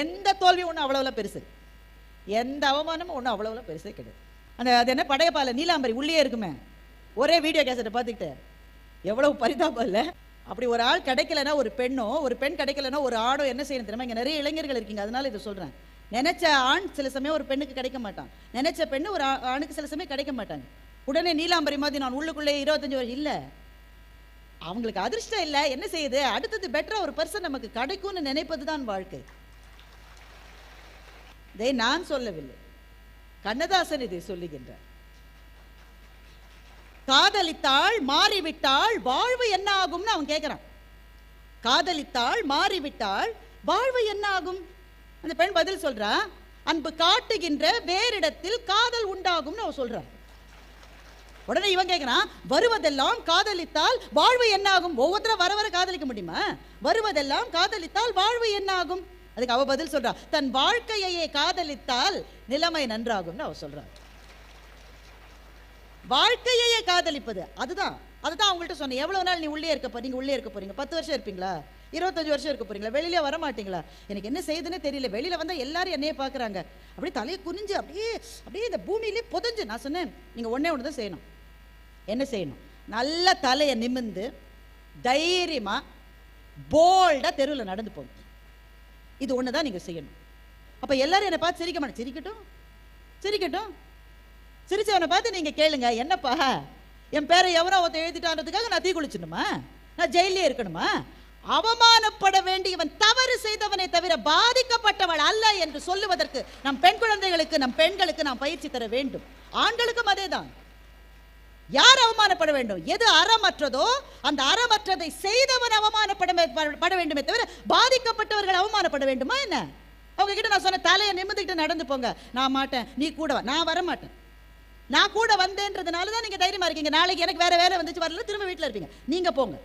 எந்த தோல்வியும் ஒன்றும் அவ்வளோலாம் பெருசு, எந்த அவமானமும் ஒன்றும் அவ்வளோலாம் பெருசே கிடையாது. அது என்ன படையப்பால நீலாம்பரி உள்ளே இருக்குமே, ஒரே வீடியோ கேசட்டை பார்த்துக்கிட்டு எவ்வளவு பரிதாபம் இல்லை. அப்படி ஒரு ஆள் கிடைக்கலன்னா, ஒரு பெண்ணோ ஒரு பெண் கிடைக்கலன்னா ஒரு ஆடோ என்ன செய்யணும் தெரியுமா? இங்கே நிறைய இளைஞர்கள் இருக்கீங்க, அதனால இதை சொல்கிறேன். நினைச்ச ஆண் சில சமயம் ஒரு பெண்ணுக்கு கிடைக்க மாட்டான், நினைச்ச பெண்ணு ஒரு ஆணுக்கு சில சமயம் கிடைக்க மாட்டாங்க. உடனே நீலாம்பரி மாதிரி நான் உள்ளுக்குள்ளே 25 வருஷம் இல்லை, அவங்களுக்கு அதிர்ஷ்டம் இல்லை, என்ன செய்யுது, அடுத்தது பெட்டரா ஒரு பர்சன் நமக்கு கிடைக்கும்னு நினைப்பது தான் வாழ்க்கை. இதை நான் சொல்லவில்லை, கண்ணதாசன் இதை சொல்லுகின்றார். காதலித்தாள் மாறிவிட்டாள் வாழ்வு என்ன ஆகும்னு அவன் கேட்கிறான். காதலித்தாள் மாறிவிட்டாள் வாழ்வு என்ன ஆகும்? அந்த பெண் பதில் சொல்றா, அன்பு காட்டுகின்ற வேறிடத்தில் காதல் உண்டாகும்னு அவன் சொல்றான். உடனே இவன் கேட்கிறான், வருவதெல்லாம் காதலித்தால் வாழ்வு என்ன ஆகும்? ஒவ்வொருத்தரும் வர வர காதலிக்க முடியுமா? வருவதெல்லாம் காதலித்தால் வாழ்வு என்ன ஆகும்? அதுக்கு அவ பதில் சொல்றா, தன் வாழ்க்கையே காதலித்தால் நிலைமை நன்றாகும்னு அவ சொல்றான். வாழ்க்கையே காதலிப்பது அதுதான் அவங்கள்ட்ட சொன்னேன். எவ்வளவு நாள் நீ உள்ளே இருக்க போறீங்க? உள்ளே இருக்க போறீங்க 10 வருஷம் இருப்பீங்களா? 25 வருஷம் இருக்க போறீங்களா? வெளியில வர மாட்டீங்களா? எனக்கு என்ன செய்யுதுன்னு தெரியல, வெளியில வந்தா எல்லாரும் என்னையே பாக்குறாங்க, அப்படியே தலையை குனிஞ்சு அப்படியே இந்த பூமியிலே புதஞ்சு. நான் சொன்னேன், நீங்க ஒன்னே ஒன்று தான் செய்யணும். என்ன செய்யணும்? நல்ல தலையை நிமிர்ந்து தைரியமா போல்டா தெருவில் நடந்து போங்க. இது ஒண்ணுதான் நீங்க செய்யணும். அப்ப எல்லாரும் என்னை பார்த்து சிரிக்க மாட்டேன், சிரிக்கட்டும். சிரிச்சவனை பார்த்து நீங்க கேளுங்க, என்னப்பா என் பேரை எவனோ ஒருத்த எழுதிட்டான்றதுக்காக நான் தீ குளிச்சிடணுமா? நான் ஜெயிலே இருக்கணுமா? அவமானப்பட வேண்டியவன் தவறு செய்தவனை தவிர பாதிக்கப்பட்டவள் அல்ல என்று சொல்லுவதற்கு நம் பெண் குழந்தைகளுக்கு, நம் பெண்களுக்கு நாம் பயிற்சி தர வேண்டும். ஆண்களுக்கும் அதேதான். யார் அவமானப்பட வேண்டும்? எது அறமற்றதோ அந்த அறமற்றதை செய்தவன் அவமானப்பட வேண்டுமே தவிர பாதிக்கப்பட்டவர்கள் அவமானப்பட வேண்டுமா என்ன? அவங்க கிட்ட நான் சொன்ன, தலையை நிமிர்ந்துக்கிட்டு நடந்து போங்க. நான் மாட்டேன், நீ கூட நான் வர மாட்டேன். நான் கூட வந்தேன்றதுனால தான் நீங்க தைரியமா இருக்கீங்க. நாளைக்கு எனக்கு வேற வேலை வந்துச்சு, வரல, திரும்ப வீட்டில் இருப்பீங்க. நீங்க போங்க.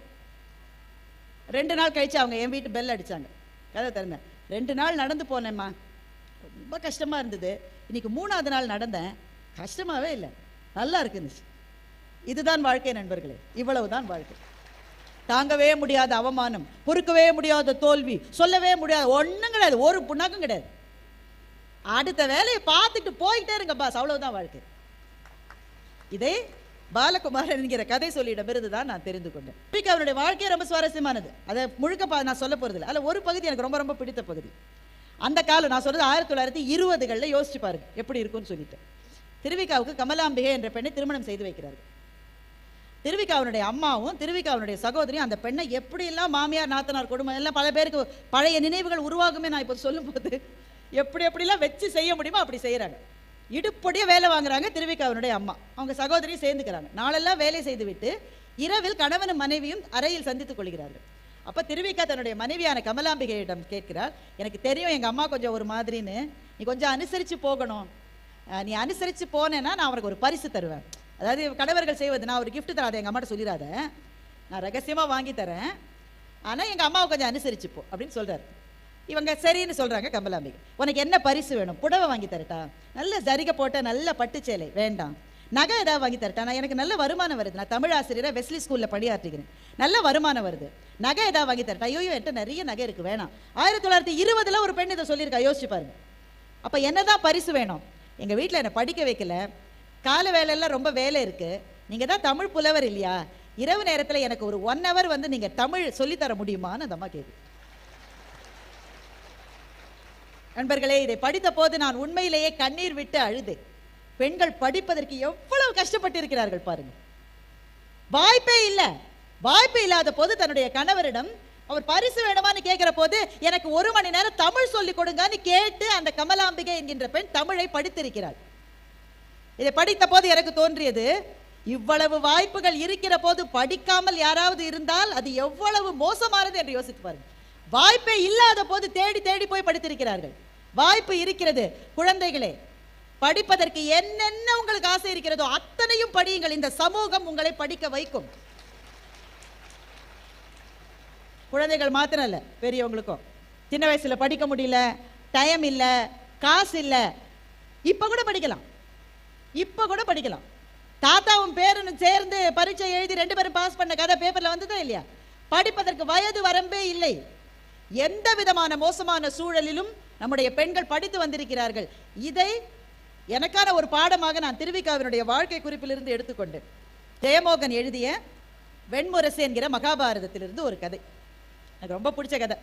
2 நாள் கழிச்சு அவங்க என் வீட்டு பெல் அடிச்சாங்க, கதை திறந்தேன். 2 நாள் நடந்து போனேம்மா, ரொம்ப கஷ்டமா இருந்தது. இன்னைக்கு 3ஆவது நாள் நடந்தேன், கஷ்டமாவே இல்லை, நல்லா இருக்குன்னு. இதுதான் வாழ்க்கை நண்பர்களே, இவ்வளவுதான் வாழ்க்கை. தாங்கவே முடியாத அவமானம், பொறுக்கவே முடியாத தோல்வி, சொல்லவே முடியாத ஒன்றும் கிடையாது, ஒரு புண்ணாக்கும் கிடையாது. அடுத்த வேலையை பார்த்துட்டு போயிட்டே இருங்க பாஸ், அவ்வளவுதான் வாழ்க்கை. இதே பாலகுமாரன் என்கிற கதை சொல்லியிடமிருந்து தான் நான் தெரிந்து கொண்டேன். அவனுடைய வாழ்க்கை ரொம்ப சுவாரஸ்யமானது. அதை முழுக்க நான் சொல்ல போறதில்லை. அதில் ஒரு பகுதி எனக்கு ரொம்ப ரொம்ப பிடித்த பகுதி. அந்த காலம் நான் சொல்றது 1920களில் யோசிச்சு பாருங்க எப்படி இருக்கும்னு சொல்லிட்டு. திருவிக்காவுக்கு கமலாம்பிகை என்ற பெண்ணை திருமணம் செய்து வைக்கிறார்கள். திருவிக்காவனுடைய அம்மாவும் திருவிக்காவனுடைய சகோதரியும் அந்த பெண்ணை எப்படியெல்லாம் மாமியார் நாத்தனார் குடும்பம் எல்லாம் பல பேருக்கு பழைய நினைவுகள் உருவாகுமே. நான் இப்போ சொல்லும் போது எப்படிலாம் வச்சு செய்ய முடியுமோ அப்படி செய்யறாங்க. இடுப்படியே வேலை வாங்குறாங்க திருவிக்காவனுடைய அம்மா. அவங்க சகோதரியும் சேர்ந்துக்கிறாங்க. நாளெல்லாம் வேலை செய்து விட்டு இரவில் கணவனும் மனைவியும் அறையில் சந்தித்துக் கொள்கிறார்கள். அப்ப திருவிக்கா தன்னுடைய மனைவியான கமலாம்பிகையிடம் கேட்கிறார், எனக்கு தெரியும் எங்க அம்மா கொஞ்சம் ஒரு மாதிரின்னு, நீ கொஞ்சம் அனுசரிச்சு போகணும், நீ அனுசரிச்சு போனேன்னா நான் அவனுக்கு ஒரு பரிசு தருவேன். அதாவது கணவர்கள் செய்வது, நான் ஒரு கிஃப்ட் தராத, எங்கள் அம்மாட்ட சொல்லிடாத, நான் ரகசியமாக வாங்கி தரேன், ஆனால் எங்கள் அம்மாவை கொஞ்சம் அனுசரிச்சுப்போ அப்படின்னு சொல்கிறார். இவங்க சரின்னு சொல்கிறாங்க. கமலாம்பிகை, உனக்கு என்ன பரிசு வேணும்? புடவை வாங்கி தரட்டா? நல்ல ஜரிகை போட்ட நல்ல பட்டு சேலை வேண்டாம். நகை ஏதாவது வாங்கி தரட்டா? நான் எனக்கு நல்ல வருமானம் வருது, நான் தமிழ் ஆசிரியரை வெஸ்லி ஸ்கூலில் பணியாற்றுகிறேன், நல்ல வருமானம் வருது, நகை ஏதாவது வாங்கி தரட்டா? ஐயோ என்கிட்ட நிறைய நகை இருக்குது, வேணாம். 1920 ஒரு பெண் இதை சொல்லியிருக்கா, யோசிச்சு பாருங்க. அப்போ என்னதான் பரிசு வேணும்? எங்கள் வீட்டில் என்னை படிக்க வைக்கல, கால வேலையெல்லாம் ரொம்ப வேலை இருக்கு, நீங்க தான் தமிழ் புலவர் இல்லையா, இரவு நேரத்தில் எனக்கு ஒரு 1 hour வந்து நீங்க தமிழ் சொல்லித்தர முடியுமான்னு அந்த அம்மா கேட்கு. நண்பர்களே, இதை படித்த போது நான் உண்மையிலேயே கண்ணீர் விட்டு அழுதேன். பெண்கள் படிப்பதற்கு எவ்வளவு கஷ்டப்பட்டு இருக்கிறார்கள் பாருங்க. வாய்ப்பே இல்லாத போது தன்னுடைய கணவரிடம் அவர் பரிசு வேணுமான்னு கேட்கிற போது எனக்கு 1 மணி நேரம் தமிழ் சொல்லி கொடுங்கன்னு கேட்டு அந்த கமலாம்பிகை என்கின்ற பெண் தமிழை படித்திருக்கிறாள். இதை படித்த போது எனக்கு தோன்றியது, இவ்வளவு வாய்ப்புகள் இருக்கிற போது படிக்காமல் யாராவது இருந்தால் அது எவ்வளவு மோசமானது என்று யோசித்து பாருங்க. வாய்ப்பே இல்லாத போது தேடி தேடி போய் படித்திருக்கிறார்கள். வாய்ப்பு இருக்கிறது குழந்தைகளே, படிப்பதற்கு என்னென்ன உங்களுக்கு ஆசை இருக்கிறதோ அத்தனையும் படியுங்கள். இந்த சமூகம் உங்களை படிக்க வைக்கும். குழந்தைகள் மாத்திரம் இல்ல, பெரியவங்களுக்கும். சின்ன வயசுல படிக்க முடியல, டைம் இல்ல, காசு இல்ல, இப்ப கூட படிக்கலாம். தாத்தாவும் பேரனும் சேர்ந்து பரீட்சை எழுதி 2 பேரும் பாஸ் பண்ண கதை பேப்பர்ல வந்ததா இல்லையா? படிப்பதற்கு வயது வரம்பே இல்லை. எந்த விதமான மோசமான சூழலிலும் நம்முடைய பெண்கள் படித்து வந்திருக்கிறார்கள். இதை எனக்கான ஒரு பாடமாக நான் திருவிக்காவினுடைய வாழ்க்கை குறிப்பிலிருந்து எடுத்துக்கொண்டேன். ஜெயமோகன் எழுதிய வெண்முரசு என்கிற மகாபாரதத்திலிருந்து ஒரு கதை, எனக்கு ரொம்ப பிடிச்ச கதை.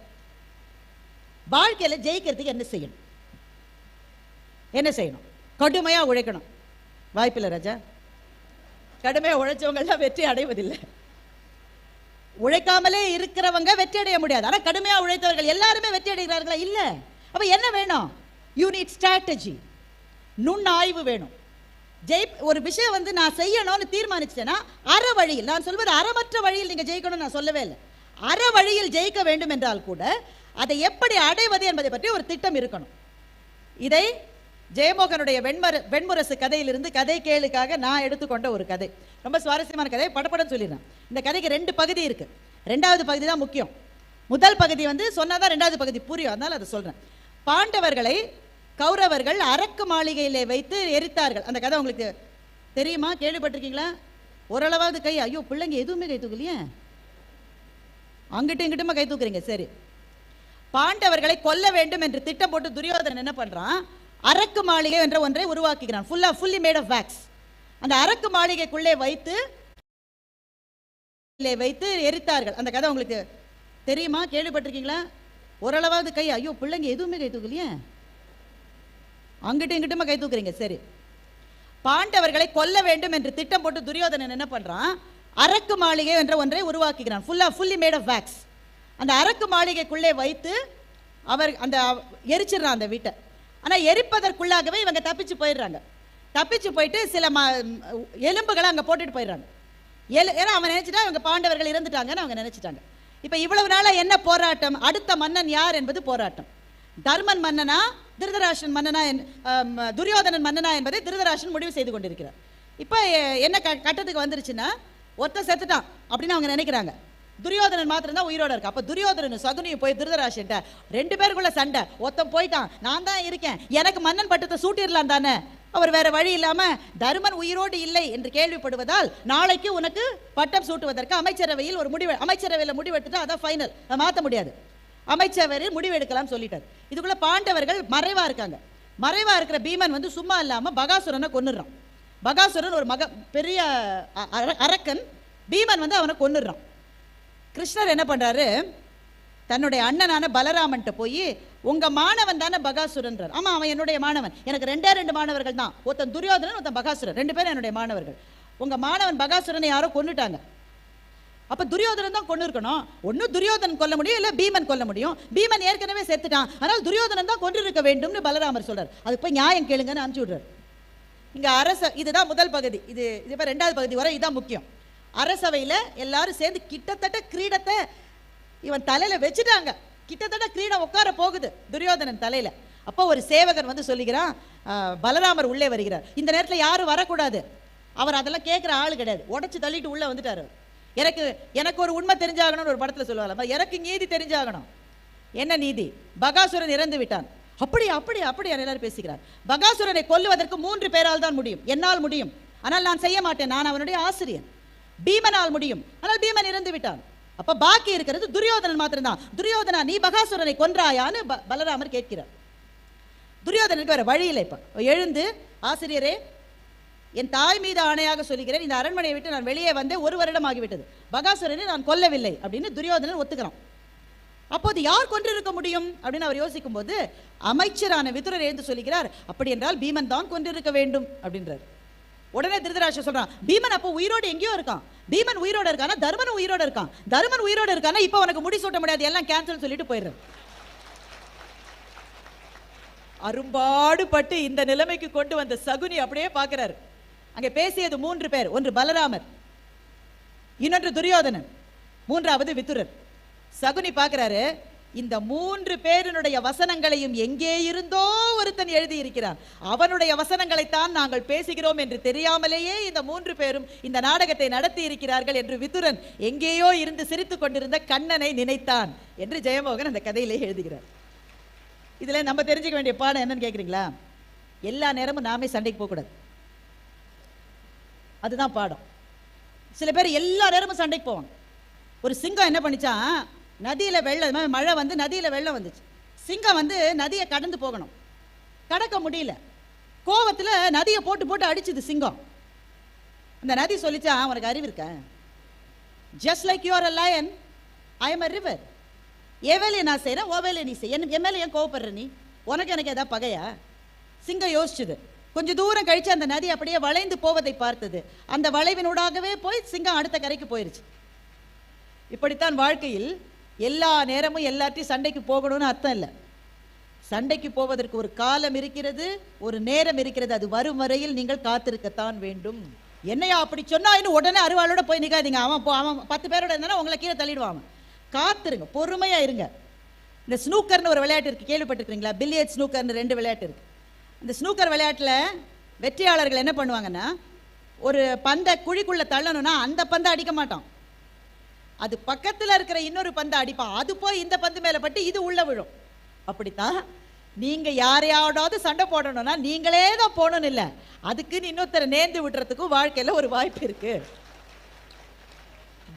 வாழ்க்கையில் ஜெயிக்கிறதுக்கு என்ன செய்யணும்? என்ன செய்யணும்? கடுமையா உழைக்கணும். வாய்ப்பில்லை ராஜா, கடுமையா உழைச்சவங்க எல்லாம் வெற்றி அடைவதில்லை. உழைக்காமலே இருக்கிறவங்க வெற்றி அடைய முடியாது. ஆனா கடுமையா உழைத்தவர்கள் எல்லாருமே வெற்றி அடைகிறார்களா? இல்ல. அப்ப என்ன வேணும்? யூ நீட் ஸ்ட்ராட்டஜி, நுண் ஆய்வு வேணும். ஒரு விஷயம் வந்து நான் செய்யணும்னு தீர்மானிச்சேன்னா அற வழியில், நான் சொல்வது அறமற்ற வழியில் நீங்க ஜெயிக்கணும் நான் சொல்லவே இல்லை. அற வழியில் ஜெயிக்க வேண்டும் என்றால் கூட அதை எப்படி அடைவது என்பதை பற்றி ஒரு திட்டம் இருக்கணும். இதை ஜெயமோகனுடைய வெண்முரசு கதையிலிருந்து கதை கேளுக்காக நான் எடுத்துக்கொண்ட ஒரு கதை. ரொம்ப சுவாரஸ்யமான கதை, படப்படம் சொல்லிடுறேன். இந்த கதைக்கு 2 பகுதி இருக்கு. 2வது பகுதி தான் முக்கியம். முதல் பகுதி வந்து சொன்னாதான் 2வது பகுதி புரியும், அதனால அதை சொல்றேன். பாண்டவர்களை கௌரவர்கள் அரக்கு மாளிகையிலே வைத்து எரித்தார்கள். அந்த கதை உங்களுக்கு தெரியுமா? கேள்விப்பட்டிருக்கீங்களா? ஓரளவாவது கை, ஐயோ பிள்ளைங்க எதுவுமே கை தூக்கலையே, அங்கிட்டும் இங்கிட்டுமா கை தூக்குறீங்க. சரி, பாண்டவர்களை கொல்ல வேண்டும் என்று திட்டம் போட்டு துரியோதனன் என்ன பண்றான்? அரக்கு மாளிகை என்ற ஒன்றை உருவாக்குகிறான். Fully made of wax. அந்த அரக்கு மாளிகைக்குள்ளே வைத்து எரித்தார்கள். அந்த கதை உங்களுக்கு தெரியுமா? கேள்விப்பட்டிருக்கீங்களா? ஓரளவாவது கை, ஐயோ பிள்ளைங்க எதுவுமே கை தூக்கலையே, அங்கிட்டும் இங்கிட்டுமா கை தூக்குறீங்க. சரி, பாண்டவர்களை கொல்ல வேண்டும் என்று திட்டம் போட்டு துரியோதனன் என்ன பண்றான்? அரக்கு மாளிகை என்ற ஒன்றை உருவாக்குகிறான். Fully made of wax. அந்த அரக்கு மாளிகைக்குள்ளே வைத்து அவர் அந்த எரிச்சிடறான் அந்த வீட்டை. ஆனால் எரிப்பதற்குள்ளாகவே இவங்க தப்பிச்சு போயிடுறாங்க. தப்பிச்சு போயிட்டு சில எலும்புகளை அங்கே போட்டுட்டு போயிடுறாங்க. ஏன்னா அவன் நினைச்சிட்டா இவங்க பாண்டவர்கள் இறந்துட்டாங்கன்னு அவங்க நினைச்சிட்டாங்க. இப்போ இவ்வளவு நாளாக என்ன போராட்டம்? அடுத்த மன்னன் யார் என்பது போராட்டம். தர்மன் மன்னனா திருதராஷன் மன்னனா, துரியோதனன் மன்னனா என்பதை திருதராஷன் முடிவு செய்து கொண்டிருக்கிறார். இப்போ என்ன கட்டத்துக்கு வந்துருச்சுன்னா, ஒருத்தன் செத்துட்டான் அப்படின்னு அவங்க நினைக்கிறாங்க, துரியோதனன் மாத்திரம் தான் உயிரோட இருக்கு. அப்ப துரியோதனன் சகுனியும் போய் திருதராஷன் 2 பேருக்குள்ள சண்டை. ஒருத்தன் போயிட்டான், நான் தான் இருக்கேன், எனக்கு மன்னன் பட்டத்தை சூட்டிடலாம் தானே. அவர் வேற வழி இல்லாம தருமன் உயிரோடு இல்லை என்று கேள்விப்படுவதால் நாளைக்கு உனக்கு பட்டம் சூட்டுவதற்கு அமைச்சரவையில் ஒரு அமைச்சரவையில் முடிவெடுத்துட்டு அதான் ஃபைனல், மாற்ற முடியாது, அமைச்சரவையில் முடிவெடுக்கலாம் சொல்லிட்டார். இதுக்குள்ள பாண்டவர்கள் மறைவா இருக்காங்க. மறைவா இருக்கிற பீமன் வந்து சும்மா இல்லாம பகாசுரனை கொன்னுறான். பகாசுரன் ஒரு பெரிய அரக்கன். பீமன் வந்து அவனை கொன்னுறான். கிருஷ்ணர் என்ன பண்றாரு? தன்னுடைய அண்ணனான பலராமன்ட்ட போய், உங்க மாணவன் தானே பகாசுரன்றார். ஆமா, அவன் என்னுடைய மாணவன். எனக்கு 2 மாணவர்கள் தான், ஒருத்தன் துரியோதனன், ஒருத்தன் பகாசுரன், 2 பேரும் என்னுடைய மாணவர்கள். உங்க மாணவன் பகாசுரனை யாரோ கொன்னுட்டாங்க. அப்ப துரியோதனன் தான் கொண்டு இருக்கணும். ஒன்னு துரியோதனன் கொல்ல முடியும், இல்ல பீமன் கொல்ல முடியும். பீமன் ஏற்கனவே செத்துட்டான், ஆனால் துரியோதனன் தான் கொண்டு இருக்க வேண்டும்னு பலராமர் சொல்றார். அது போய் நியாயம் கேளுங்கன்னு அனுப்பிச்சு விடுறார். இங்க இதுதான் முதல் பகுதி. இது 2வது பகுதி வரை இதுதான் முக்கியம். அரசவையில எல்லாரும் சேர்ந்து கிட்டத்தட்ட கிரீடத்தை இவன் தலையில வச்சுட்டாங்க. கிட்டத்தட்ட கிரீடம் உட்கார போகுது துரியோதனன் தலையில. அப்போ ஒரு சேவகன் வந்து சொல்லுகிறான், பலராமர் உள்ளே வருகிறார், இந்த நேரத்தில் யாரும் வரக்கூடாது. அவர் அதெல்லாம் கேட்குற ஆளு கிடையாது, உடச்சு தள்ளிட்டு உள்ள வந்துட்டாரு. எனக்கு ஒரு உண்மை தெரிஞ்சாகணும்னு ஒரு படத்துல சொல்லுவாங்க, எனக்கு நீதி தெரிஞ்சாகணும். என்ன நீதி? பகாசுரன் இறந்து விட்டான். அப்படி எல்லாரும் பேசுகிறார். பகாசுரனை கொல்லுவதற்கு 3 பேரால் தான் முடியும். என்னால் முடியும், ஆனால் நான் செய்ய மாட்டேன், நான் அவனுடைய ஆசிரியர். பீமனால் முடியும், ஆனால் பீமன் இறந்து விட்டான். அப்ப பாக்கி இருக்கிறது துரியோதனன் மாத்திரம்தான். துரியோதனா, நீ பகாசுரனை கொன்றாயான்னு பலராமர் கேட்கிறார். துரியோதனனுக்கு வேற வழியில் இப்ப எழுந்து, ஆசிரியரே, என் தாய் மீது ஆணையாக சொல்லுகிறேன், இந்த அரண்மனையை விட்டு நான் வெளியே வந்து 1 வருடம் ஆகிவிட்டது, பகாசுரனை நான் கொல்லவில்லை அப்படின்னு துரியோதனன் ஒத்துக்கிறான். அப்போது யார் கொன்றிருக்க முடியும் அப்படின்னு அவர் யோசிக்கும் போது அமைச்சரான விதுரர் எழுந்து சொல்லுகிறார், அப்படி என்றால் பீமன் தான் கொன்றிருக்க வேண்டும் அப்படின்றார். உடனே திருதராஷ்டிரர் சொல்றான், பீமன் அப்போ உயிரோடு எங்கேயோ இருக்கான். பீமன் உயிரோட இருக்கானா? தருமன் உயிரோட இருக்கான். தருமன் உயிரோட இருக்கானா? இப்போ உனக்கு முடி சூட்ட முடியாது, எல்லாம் கேன்சல் சொல்லிட்டு போயிடுறாரு. அரும்பாடுபட்டு இந்த நிலைமைக்கு கொண்டு வந்த சகுனி அப்படியே பார்க்கிறாரு. அங்கே பேசியது 3 பேர். ஒன்று பலராமர், இன்னொன்று துரியோதனன், 3வது விதுரர். சகுனி பார்க்கிறாரு, இந்த 3 பேரினுடைய வசனங்களையும் எங்கே இருந்தோ ஒருத்தன் எழுதி இருக்கிறான், அவனுடைய வசனங்களைத்தான் நாங்கள் பேசுகிறோம் என்று தெரியாமலேயே இந்த 3 பேரும் இந்த நாடகத்தை நடத்தி இருக்கிறார்கள் என்று விதுரன் எங்கேயோ இருந்து சிரித்துக் கொண்டிருந்த கண்ணனை நினைத்தான் என்று ஜெயமோகன் அந்த கதையிலே எழுதுகிறார். இதுல நம்ம தெரிஞ்சுக்க வேண்டிய பாடம் என்னன்னு கேட்குறீங்களா? எல்லா நேரமும் நாமே சண்டைக்கு போகக்கூடாது, அதுதான் பாடம். சில பேர் எல்லா நேரமும் சண்டைக்கு போவாங்க. ஒரு சிங்கம் என்ன பண்ணிச்சான், நதியில் வெள்ளம், மழை வந்து நதியில் வெள்ளம் வந்துச்சு. சிங்கம் வந்து நதியை கடந்து போகணும், கடக்க முடியல. கோவத்துல நதியை போட்டு போட்டு அடிச்சுது சிங்கம். அந்த நதி சொல்லிச்சா, உனக்கு அறிவு இருக்க? Just like you are a lion, I am a river. என் வேலையை நான் செய்கிறேன், ஓ வேலையை நீ செய்ய. என் மேலே ஏன் கோவப்படுற நீ? உனக்கு எனக்கு ஏதாவது பகையா? சிங்கம் யோசிச்சுது. கொஞ்சம் தூரம் கழிச்சு அந்த நதி அப்படியே வளைந்து போவதை பார்த்தது. அந்த வளைவினூடாகவே போய் சிங்கம் அடுத்த கரைக்கு போயிருச்சு. இப்படித்தான் வாழ்க்கையில் எல்லா நேரமும் எல்லாத்தையும் சண்டைக்கு போகணும்னு அர்த்தம் இல்லை. சண்டைக்கு போவதற்கு ஒரு காலம் இருக்கிறது, ஒரு நேரம் இருக்கிறது. அது வரும் வரையில் நீங்கள் காத்திருக்கத்தான் வேண்டும். என்னையா அப்படி சொன்னா இன்னும் உடனே அருவாளோட போய் நிற்காதீங்க. அவன் 10 பேரோட இருந்தாலும் உங்களை கீழே தள்ளிடுவான். காத்துருங்க, பொறுமையா இருங்க. இந்த ஸ்னூக்கர்னு ஒரு விளையாட்டு இருக்கு, கேள்விப்பட்டிருக்கீங்களா? பில்லியர்ட் ஸ்னூக்கர்னு 2 விளையாட்டு இருக்கு. இந்த ஸ்னூக்கர் விளையாட்டில் வெற்றியாளர்கள் என்ன பண்ணுவாங்கன்னா, ஒரு பந்தை குழிக்குள்ள தள்ளணும்னா அந்த பந்தை அடிக்க மாட்டான், அது பக்கத்தில் இருக்கிற இன்னொரு பந்தை அடிப்பான். அது போய் இந்த பந்து மேலே பட்டு இது உள்ள விழும். அப்படித்தான் நீங்க யாரையாவது சண்டை போடணும்னா நீங்களே தான் போகணும்னு இல்லை, அதுக்குன்னு இன்னொருத்தரை நேர்ந்து விடுறதுக்கும் வாழ்க்கையில ஒரு வாய்ப்பு இருக்கு.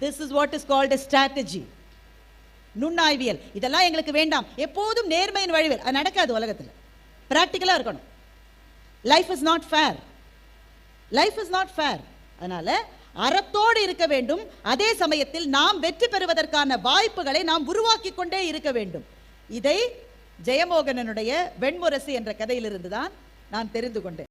This is what is called a strategy. நுண்ணாய்வியல் இதெல்லாம் எங்களுக்கு வேண்டாம். எப்போதும் நேர்மையின் வழிவில் அது நடக்காது. உலகத்தில் பிராக்டிக்கலா இருக்கணும். Life is not fair, life is not fair. அதனால அறத்தோடு இருக்க வேண்டும். அதே சமயத்தில் நாம் வெற்றி பெறுவதற்கான வாய்ப்புகளை நாம் உருவாக்கி கொண்டே இருக்க வேண்டும். இதை ஜெயமோகனனுடைய வெண்முரசு என்ற கதையிலிருந்து தான் நான் தெரிந்து கொண்டேன்.